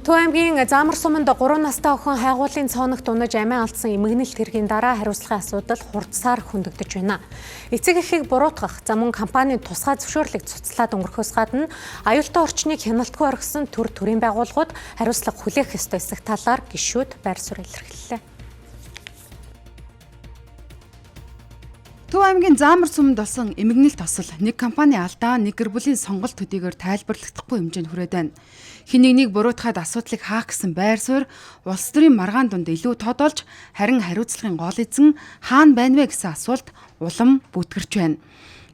Төв аймгийн Заамар суманд 3 настай охин хайгуулын цооногт унаж амиа алдсан эмгэнэлт хэргийн дараа хариуцлагын асуудал хурдсаар хөндөгдөж байна. Эцэг эхийг буруутгах, за мөн компанийн тусгай зөвшөөрлийг цуцлаад өнгөрөхөөс гадна аюултай орчныг хяналтгүй орхисон төрийн байгууллагууд хариуцлага хүлээх ёстой эсэх талаар гишүүд байр суурь илэрхийллээ. Төв аймгийн Заамар суманд болсон эмгэнэлт осол нэг компани алдаа, нэг гэр бүлийн сонголт төдийгээр тайлбарлагдахгүй хэмжээнд хүрээд байна. Хэн нэгнийг буруутгаад асуудлыг хаах гэсэн байр суурь улс төрийн маргаан дунд илүү тодолж, харин хариуцлагын гол эзэн хаана байна вэ гэсэн асуулт улам бүтгэрч байна.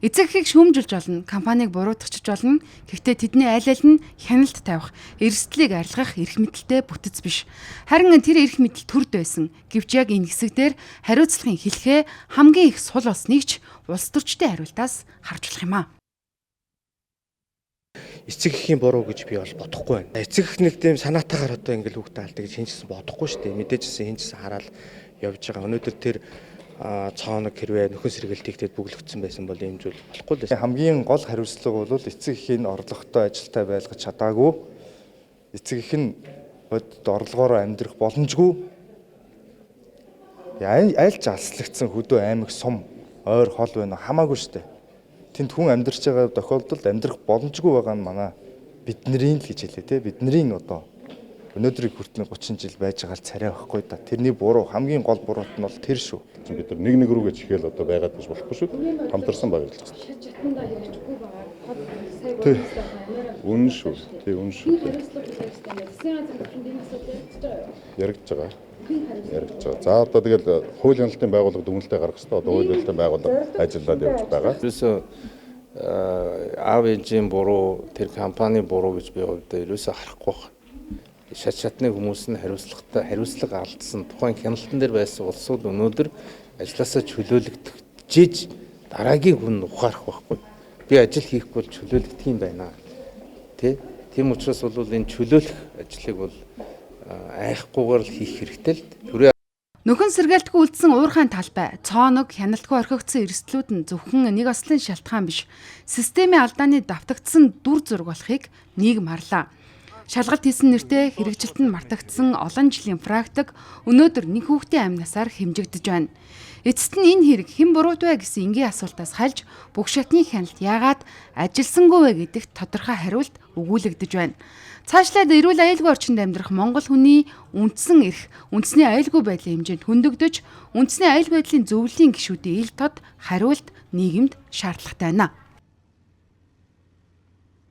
Эцэг эхийг шүүмжилж болно, компанийг буруутгachж болно. Гэхдээ тэдний аль аль нь хяналт тавих, эрсдлийг арилгах эрх мэдэлтэй бүтэц биш. Харин тэр эрх мэдэл төрд байсан. Гэвч яг энэ хэсэг дээр хариуцлагын хэлхээ хамгийн их сул болсныг ч улс төрчдийн хариултаас харж болох юм аа. Эцэг эхийн буруу гэж би бол бодохгүй байна. Эцэг эх нэг тийм санаатаагаар одоо ингээл хүүхдээ алдаг гэж хин ч гэсэн бодохгүй шүү дээ. Мэдээжсэн хин ч гэсэн хараад явж байгаа. Өнөөдөр тэр цаоног хэрвээ нөхөн сэргээлтийгтэй бүглэгдсэн байсан бол ийм зүйл болохгүй л. Хамгийн гол хариуцлага бол эцэг эхийн орлоготой ажилтай байлгаж чадаагүй. Эцэг эх нь бодит орлогоор амьдрах боломжгүй. Айлж алслагдсан хөдөө аймаг сум ойр хол байна хамаагүй шүү дээ. Тэнд хүн амьдарч байгаа тохиолдолд амьдрах боломжгүй байгаа нь манай бидний л гэж хэлээ те. Бидний одоо өнөөдрийг хүртэл 30 жил байж байгаа л царай байхгүй да. Тэрний буруу хамгийн гол буруут нь бол тэр шүү. Бид нар нэг рүүгээ чихэл одоо байгаад гэж болохгүй шүү. Хамтарсан байгаа л хэвчээ. Үнэн шүү. Тэг үнэн шүү. Яригдж байгаа. За одоо тэгэл хууль хяналтын байгууллага дүгнэлтээ гаргах хэрэгтэй. Одоо хууль хяналтын байгууллага ажиллаад явж байгаа. Ерөөсөө аав ээжийн буруу, тэр компани буруу гэж би хувьдаа ерөөсөө харахгүй байна. Шат шатны хүмүүс нь хариуцлага алдсан тухайн хяналтан дээр байсан улсууд өнөөдөр ажилласаа чөлөөлөгдөж дараагийн хүн ухаарах байхгүй. Би ажил хийхгүй бол чөлөөлөгдөх юм байна. Тийм учраас бол энэ чөлөөлөх ажлыг бол айхгүйгээр л хийх хэрэгтэй л. Нөхөн сэргээлтгүй үлдсэн уурхайн талбай, цооног, хяналтгүй орхигдсон эрсдлүүд нь зөвхөн нэг ослын шалтгаан биш. Системийн алдааны давтагдсан дүр зураг болохыг нийгэм харлаа. Шалгалт хийсэн нэртэй хэрэгжилтэнд мартагдсан олон жилийн практик өнөөдөр нэг хүүхдийн амнасаар хэмжигдэж байна. Эцэст нь энэ хэрэг хэн буруут вэ гэсэн энгийн асуултаас хальж бүх шатны хяналт яагаад ажилсангүй вэ гэдэгт тодорхой хариулт өгүүлэгдэж байна. Цаашлаад эрүүл аюулгүй орчинд амьдрах монгол хүний үндсэн эрх, үндэсний аюулгүй байдлын хэмжээнд хөндөгдөж, үндэсний аюул байдлын зөвлөлийн гишүүдийн ил тод хариулт нийгэмд шаардлагатай байна.